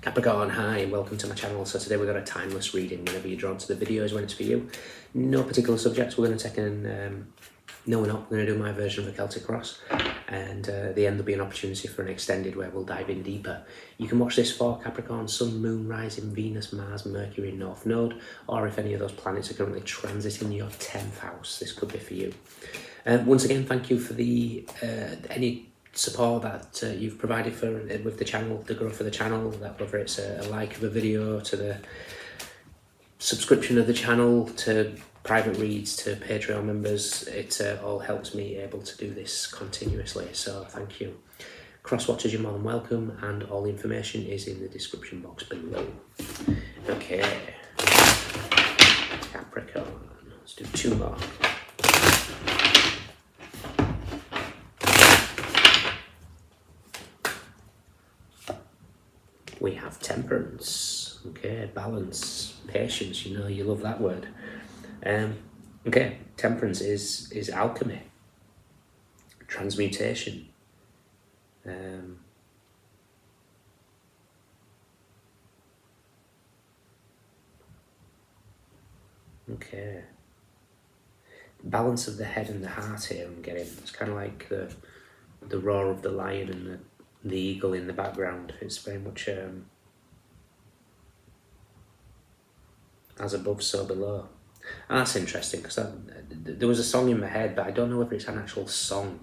Capricorn, hi and welcome to my channel. So today we've got a timeless reading. Whenever you're drawn to the videos, when it's for you. No particular subjects. We're going to take in, no we're not, we're going to do my version of the Celtic Cross. And at the end there'll be an opportunity for an extended where we'll dive in deeper. You can watch this for Capricorn, Sun, Moon, Rising, Venus, Mars, Mercury, North Node. Or if any of those planets are currently transiting your 10th house, this could be for you. Once again, thank you for the any support that you've provided for with the channel, the growth of the channel, that whether it's a like of a video, to the subscription of the channel, to private reads, to Patreon members. It all helps me able to do this continuously, so thank you. Cross watchers, you're more than welcome, and all the information is in the description box below. Okay, Capricorn, let's do two more. We have temperance, okay, balance, patience, you know, you love that word. Okay, temperance is alchemy, transmutation. Okay. Balance of the head and the heart here I'm getting. It's kind of like the roar of the lion and the eagle in the background. It's very much as above, so below. And that's interesting because there was a song in my head, but I don't know whether it's an actual song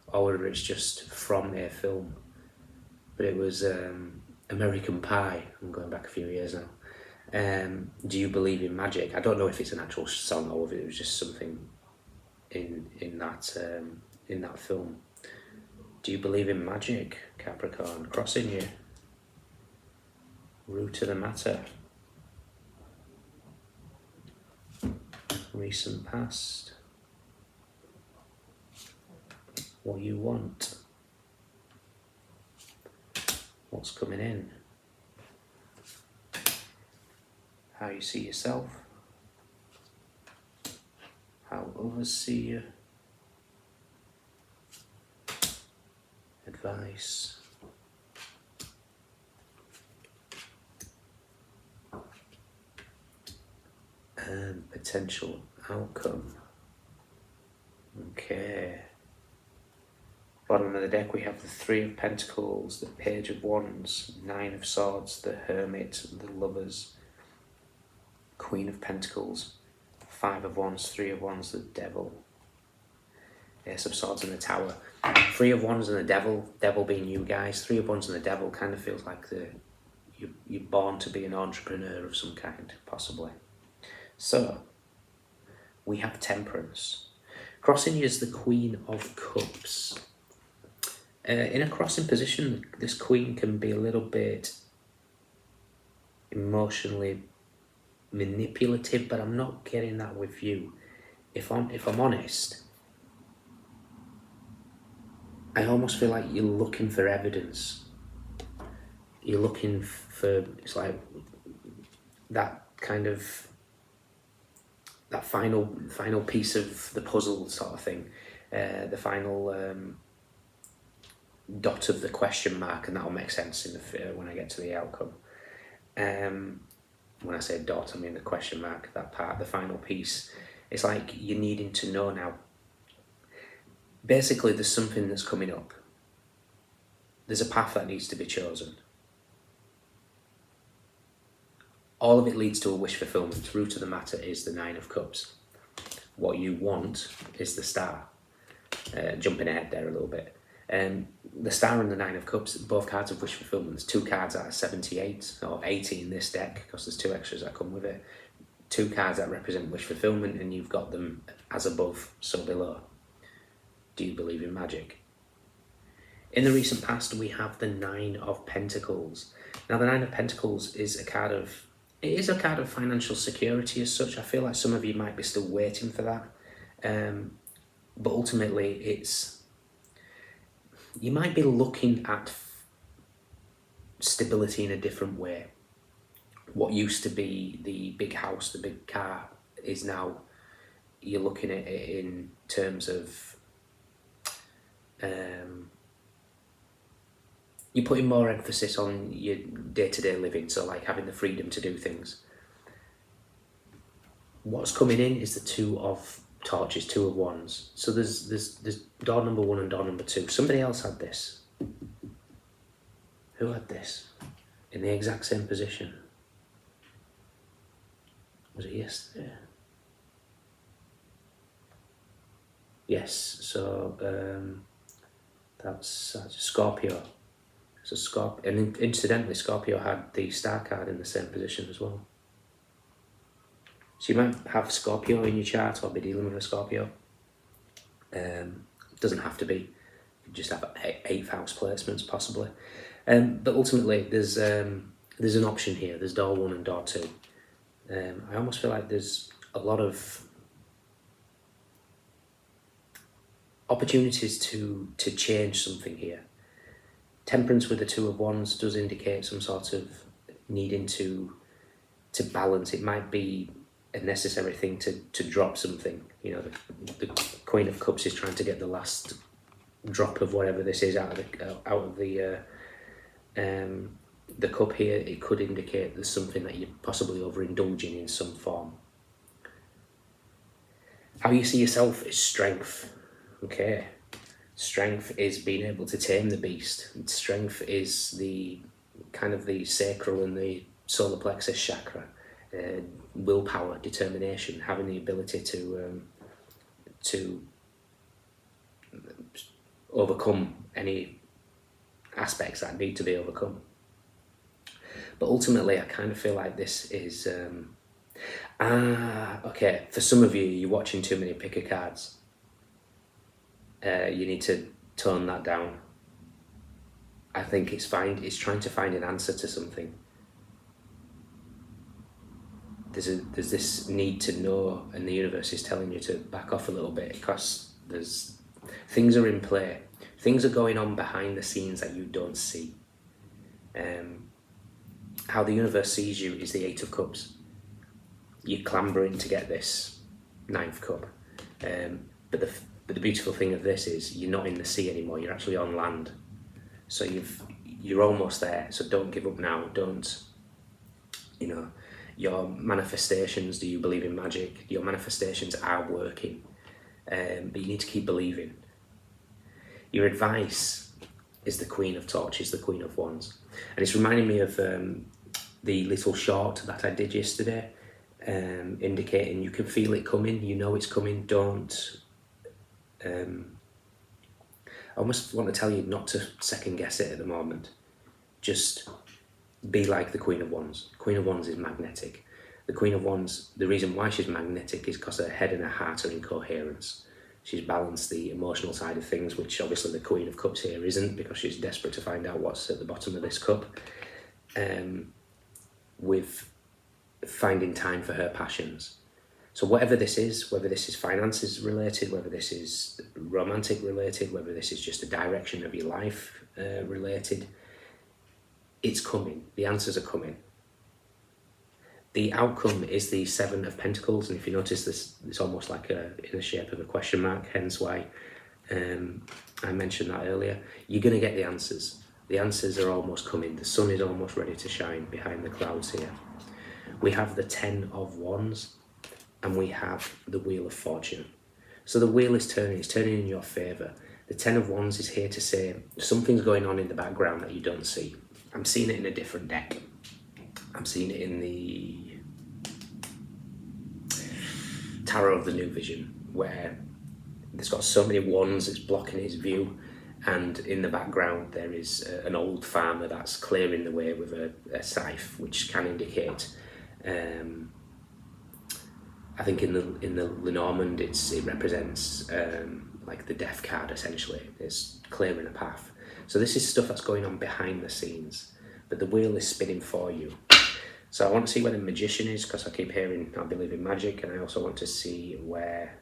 or whether it's just from a film. But it was American Pie. I'm going back a few years now. Do you believe in magic? I don't know if it's an actual song or whether it was just something in that film. Do you believe in magic, Capricorn? Crossing you. Root to the matter. Recent past. What you want. What's coming in. How you see yourself. How others see you. Advice. And potential outcome. Okay. Bottom of the deck we have the Three of Pentacles, the Page of Wands, Nine of Swords, the Hermit, the Lovers, Queen of Pentacles, Five of Wands, Three of Wands, the Devil, Ace of Swords and the Tower. Three of Wands and the Devil being you guys. Three of Wands and the Devil kind of feels like you're born to be an entrepreneur of some kind, possibly. So, we have Temperance. Crossing is the Queen of Cups. In a crossing position, this Queen can be a little bit emotionally manipulative, but I'm not getting that with you. If I'm honest, I almost feel like you're looking for evidence. You're looking for, it's like that kind of, that final piece of the puzzle sort of thing. The final dot of the question mark, and that'll make sense in the when I get to the outcome. When I say dot, I mean the question mark, that part, the final piece. It's like you're needing to know now. Basically, there's something that's coming up. There's a path that needs to be chosen. All of it leads to a wish fulfillment. Root of the matter is the Nine of Cups. What you want is the Star. Jumping ahead there a little bit. The Star and the Nine of Cups, both cards of wish fulfillment. There's two cards out of 78, or 80 in this deck, because there's two extras that come with it. Two cards that represent wish fulfillment, and you've got them as above, so below. Do you believe in magic? In the recent past, we have the Nine of Pentacles. Now, the Nine of Pentacles is a card of, it is a card of financial security as such. I feel like some of you might be still waiting for that. But ultimately, it's, you might be looking at stability in a different way. What used to be the big house, the big car, is now, you're looking at it in terms of you're putting more emphasis on your day-to-day living, so like having the freedom to do things. What's coming in is the Two of Torches, Two of Wands. So there's door number 1 and door number 2. Somebody else had this. Who had this? In the exact same position. Was it yesterday? Yes, so that's Scorpio. So Scorpio, and incidentally, Scorpio had the Star card in the same position as well. So you might have Scorpio in your chart or be dealing with a Scorpio. Doesn't have to be. You just have 8th house placements possibly. But ultimately, there's an option here. There's door 1 and door 2. I almost feel like there's a lot of opportunities to change something here. Temperance with the Two of Wands does indicate some sort of needing to balance. It might be a necessary thing to drop something. You know, the Queen of Cups is trying to get the last drop of whatever this is out of the cup here. It could indicate there's something that you're possibly overindulging in some form. How you see yourself is strength. Okay, strength is being able to tame the beast. Strength is the kind of the sacral and the solar plexus chakra. Willpower, determination, having the ability to overcome any aspects that need to be overcome. But ultimately, I kind of feel like this is okay. For some of you, you're watching too many picker cards. You need to tone that down. I think it's trying to find an answer to something. There's this need to know, and the universe is telling you to back off a little bit because things are in play. Things are going on behind the scenes that you don't see. How the universe sees you is the 8 of Cups. You're clambering to get this 9th cup. But the beautiful thing of this is you're not in the sea anymore. You're actually on land. So you're almost there. So don't give up now. Don't, your manifestations, do you believe in magic? Your manifestations are working, but you need to keep believing. Your advice is the Queen of Torches, the Queen of Wands. And it's reminding me of the little short that I did yesterday, indicating you can feel it coming, you know it's coming, don't... I almost want to tell you not to second guess it at the moment. Just be like the Queen of Wands. Queen of Wands is magnetic. The Queen of Wands, the reason why she's magnetic is because her head and her heart are in coherence. She's balanced the emotional side of things, which obviously the Queen of Cups here isn't, because she's desperate to find out what's at the bottom of this cup. With finding time for her passions. So whatever this is, whether this is finances related, whether this is romantic related, whether this is just a direction of your life related, it's coming. The answers are coming. The outcome is the 7 of Pentacles, and if you notice this, it's almost like in the shape of a question mark, hence why I mentioned that earlier. You're going to get the answers. The answers are almost coming. The sun is almost ready to shine behind the clouds here. We have the 10 of Wands, and we have the Wheel of Fortune. So the wheel is turning, it's turning in your favour. The 10 of Wands is here to say something's going on in the background that you don't see. I'm seeing it in a different deck. I'm seeing it in the Tarot of the New Vision, where it's got so many wands, it's blocking his view, and in the background there is an old farmer that's clearing the way with a scythe, which can indicate, I think in the Lenormand it represents like the death card essentially. It's clearing a path. So this is stuff that's going on behind the scenes, but the wheel is spinning for you. So I want to see where the Magician is, because I keep hearing I believe in magic, and I also want to see where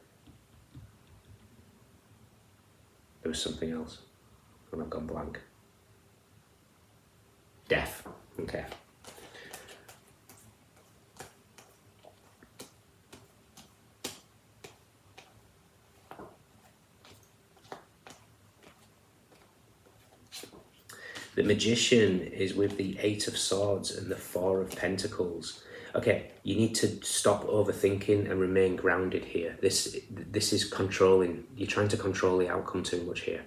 there was something else, and I've gone blank. Death. Okay. The Magician is with the Eight of Swords and the Four of Pentacles. Okay, you need to stop overthinking and remain grounded here. This is controlling. You're trying to control the outcome too much here.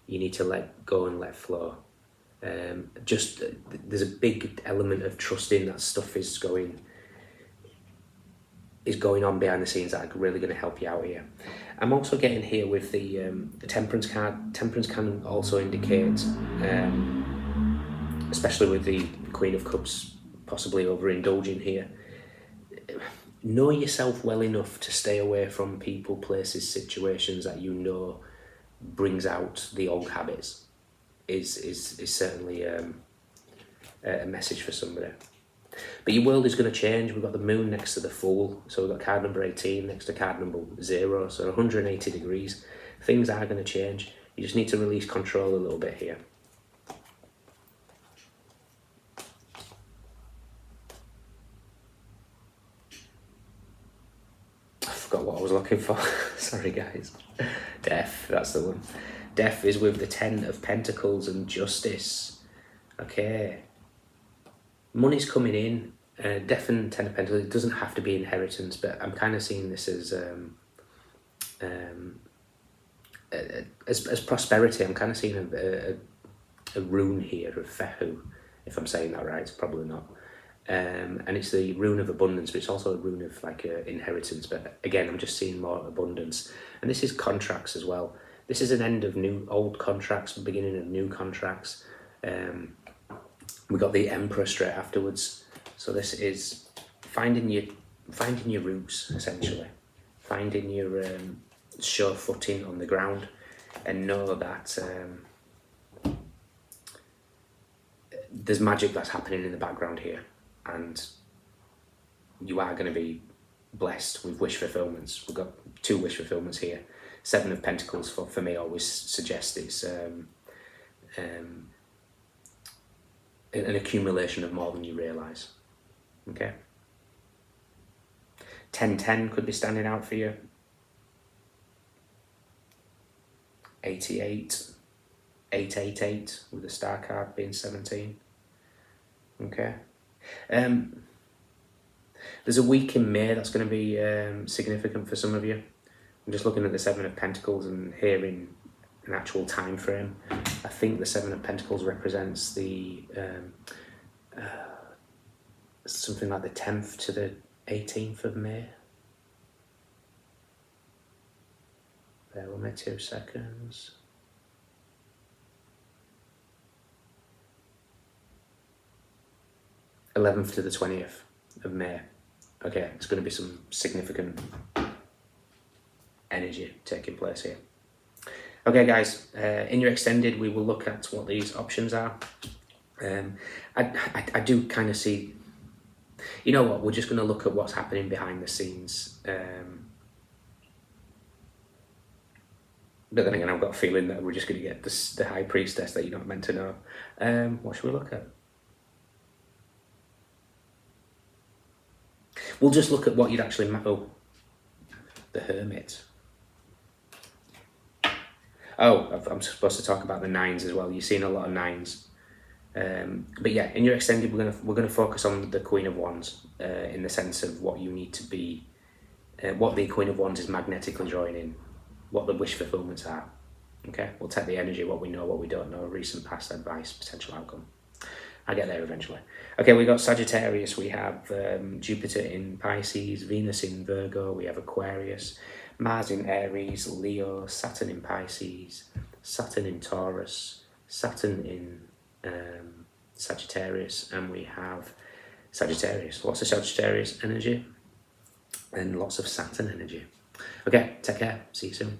You need to let go and let flow. There's a big element of trusting that stuff is going on behind the scenes that are really going to help you out here. I'm also getting here with the Temperance card. Temperance can also indicate, especially with the Queen of Cups possibly overindulging here, know yourself well enough to stay away from people, places, situations that you know brings out the old habits. Is certainly a message for somebody. But your world is going to change. We've got the Moon next to the Fool, so we've got card number 18 next to card number 0, so 180 degrees. Things are going to change. You just need to release control a little bit here. I forgot what I was looking for. Sorry guys. Death, that's the one. Death is with the 10 of Pentacles and Justice. Okay. Money's coming in. Death and 10 of Pentacles, it doesn't have to be inheritance, but I'm kind of seeing this as prosperity. I'm kind of seeing a rune here of Fehu, if I'm saying that right. It's probably not. And it's the rune of abundance, but it's also a rune of like inheritance. But again, I'm just seeing more abundance. And this is contracts as well. This is an end of old contracts, beginning of new contracts. We got the Emperor straight afterwards. So this is finding your roots, essentially. Finding your sure footing on the ground, and know that there's magic that's happening in the background here, and you are going to be blessed with wish fulfillments. We've got 2 wish fulfillments here. 7 of Pentacles for me always suggests it's an accumulation of more than you realise. Okay. 1010 could be standing out for you. 88, 888 with the star card being 17. Okay. There's a week in May that's going to be significant for some of you. I'm just looking at the 7 of Pentacles and hearing an actual time frame. I think the 7 of Pentacles represents the something like the 10th to the 18th of May. Bear with me 2 seconds. th to the 20th of May. Okay, it's going to be some significant energy taking place here. Okay guys, in your extended we will look at what these options are. I do kind of see, you know what, we're just going to look at what's happening behind the scenes. But then again, I've got a feeling that we're just going to get the High Priestess that you're not meant to know. What should we look at? We'll just look at what you'd actually... Oh, the Hermit. Oh, I'm supposed to talk about the 9s as well. You're seeing a lot of 9s. But yeah, in your extended, we're gonna focus on the Queen of Wands in the sense of what you need to be, what the Queen of Wands is magnetically drawing in, what the wish fulfillments are. Okay, we'll take the energy, what we know, what we don't know, recent, past advice, potential outcome. I'll get there eventually. Okay, we got Sagittarius, we have Jupiter in Pisces, Venus in Virgo, we have Aquarius, Mars in Aries, Leo, Saturn in Pisces, Saturn in Taurus, Saturn in Sagittarius, and we have Sagittarius. Lots of Sagittarius energy and lots of Saturn energy. Okay, take care. See you soon.